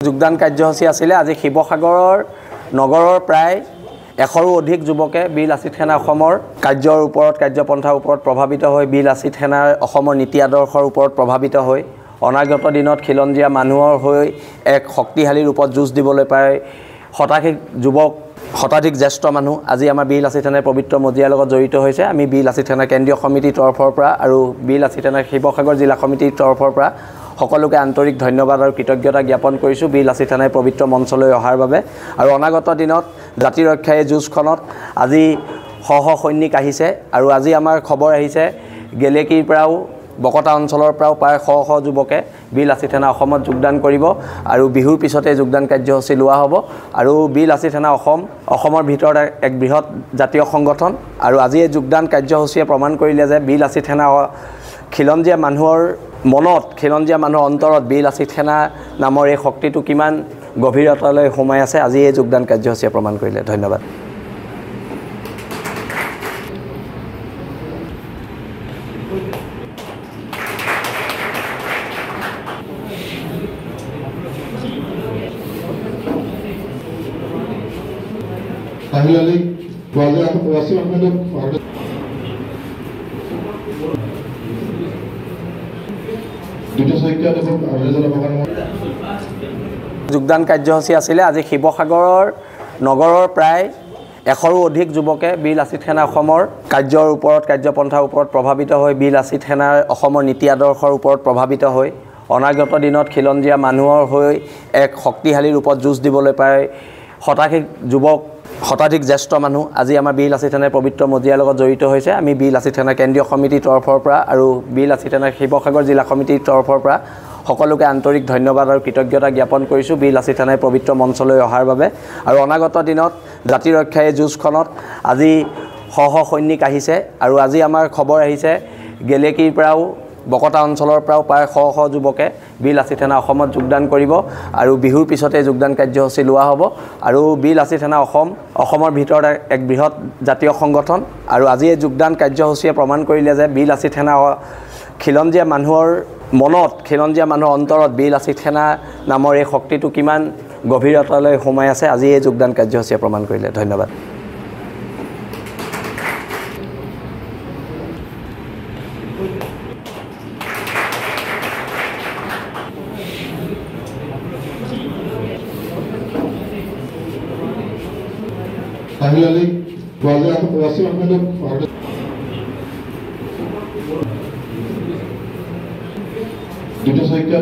যোগদান কাৰ্যসূচী আছিলে আজি শিৱসাগৰৰ নগৰৰ প্ৰায় 100ৰো অধিক যুৱকে বীৰ লাচিত সেনা অসমৰ কাৰ্যৰ ওপৰত কাৰ্যপন্থাৰ ওপৰত প্ৰভাৱিত হৈ বীৰ লাচিত সেনাৰ অসমৰ নীতি আদৰ্শৰ ওপৰত প্ৰভাৱিত হৈ অনাগত দিনত খিলঞ্জীয়া মানুহৰ হৈ এক শক্তিশালী ৰূপত যুঁজ দিবলৈ পায় শতাধিক যুৱক শতাধিক জ্যেষ্ঠ মানুহ আজি আমাৰ বীৰ লাচিত সেনাৰ পবিত্ৰ মজিয়াৰ লগত জড়িত হৈছে আমি বীৰ লাচিত সেনা কেন্দ্ৰীয় সমিতিৰ তৰফৰ পৰা আৰু বীৰ লাচিত সেনা শিৱসাগৰ জিলা সমিতিৰ তৰফৰ পৰা সকলোকে আন্তৰিক ধন্যবাদ আৰু কৃতজ্ঞতা জ্ঞাপন কৰিছোঁ বীৰ লাচিত সেনাৰ পবিত্ৰ মঞ্চলৈ অহাৰ বাবে আৰু অনাগত দিনত জাতি ৰক্ষাৰ এই যুঁজখনত আজি সহ সৈনিক আহিছে আৰু আজি আমাৰ খবৰ আহিছে গেলেকীৰ পৰাও বকতা অঞ্চলৰ পৰাও প্ৰায় শ যুৱকে বীৰ লাচিত সেনা অসমত যোগদান কৰিব আৰু বিহুৰ পিছতে যোগদান কাৰ্যসূচী লোৱা হ'ব আৰু বীৰ লাচিত সেনা অসমৰ ভিতৰত এক বৃহৎ জাতীয় সংগঠন আৰু আজি এই যোগদান কাৰ্যসূচীয়ে প্ৰমাণ কৰিলে যে বীৰ লাচিত সেনা খিলঞ্জীয়া মানুহৰ মনত খিলঞ্জীয়া মানুহৰ অন্তৰত বীৰ লাচিত সেনা নামৰ এই শক্তিটো কিমান গভীৰতালৈ সোমাই আছে আজি এই যোগদান কাৰ্যসূচীয়ে প্ৰমাণ কৰিলে ধন্যবাদ যোগদান কাৰ্যসূচী আছিলে আজি শিৱসাগৰৰ নগৰৰ প্ৰায় 100ৰো অধিক যুৱকে বীৰ লাচিত সেনা অসমৰ কাৰ্যৰ ওপৰত কাৰ্যপন্থাৰ ওপৰত প্ৰভাৱিত হৈ বীৰ লাচিত সেনাৰ অসমৰ নীতি আদৰ্শৰ ওপৰত প্ৰভাৱিত হৈ অনাগত দিনত খিলঞ্জীয়া মানুহৰ হৈ এক শক্তিশালী ৰূপত যুঁজ দিবলৈ পায় শতাধিক জ্যেষ্ঠ মানুহ আজি আমাৰ বীৰ লাচিত সেনাৰ পবিত্ৰ মজিয়াৰ লগত জড়িত হৈছে আমি বীৰ লাচিত সেনা কেন্দ্ৰীয় সমিতিৰ তৰফৰ পৰা আৰু বীৰ লাচিত সেনা শিৱসাগৰ জিলা সমিতিৰ তৰফৰ পৰা সকলোকে আন্তৰিক ধন্যবাদ আৰু কৃতজ্ঞতা জ্ঞাপন কৰিছোঁ বীৰ লাচিত সেনাৰ পবিত্ৰ মঞ্চলৈ অহাৰ বাবে আৰু অনাগত দিনত জাতি ৰক্ষাৰ এই যুঁজখনত আজি সহ সৈনিক আহিছে আৰু আজি আমাৰ খবৰ আহিছে গেলেকীৰ পৰাও বকতা অঞ্চলৰ পৰাও প্ৰায় শ যুৱকে বীৰ লাচিত সেনা অসমত যোগদান কৰিব আৰু বিহুৰ পিছতে যোগদান কাৰ্যসূচী লোৱা হ'ব আৰু বীৰ লাচিত সেনা অসমৰ ভিতৰত এক বৃহৎ জাতীয় সংগঠন আৰু আজি এই যোগদান কাৰ্যসূচীয়ে প্ৰমাণ কৰিলে যে বীৰ লাচিত সেনা খিলঞ্জীয়া মানুহৰ মনত খিলঞ্জীয়া মানুহৰ অন্তৰত বীৰ লাচিত সেনা নামৰ এই শক্তিটো কিমান গভীৰতালৈ সোমাই আছে আজি এই যোগদান কাৰ্যসূচীয়ে প্ৰমাণ কৰিলে ধন্যবাদ দুটো সংখ্যা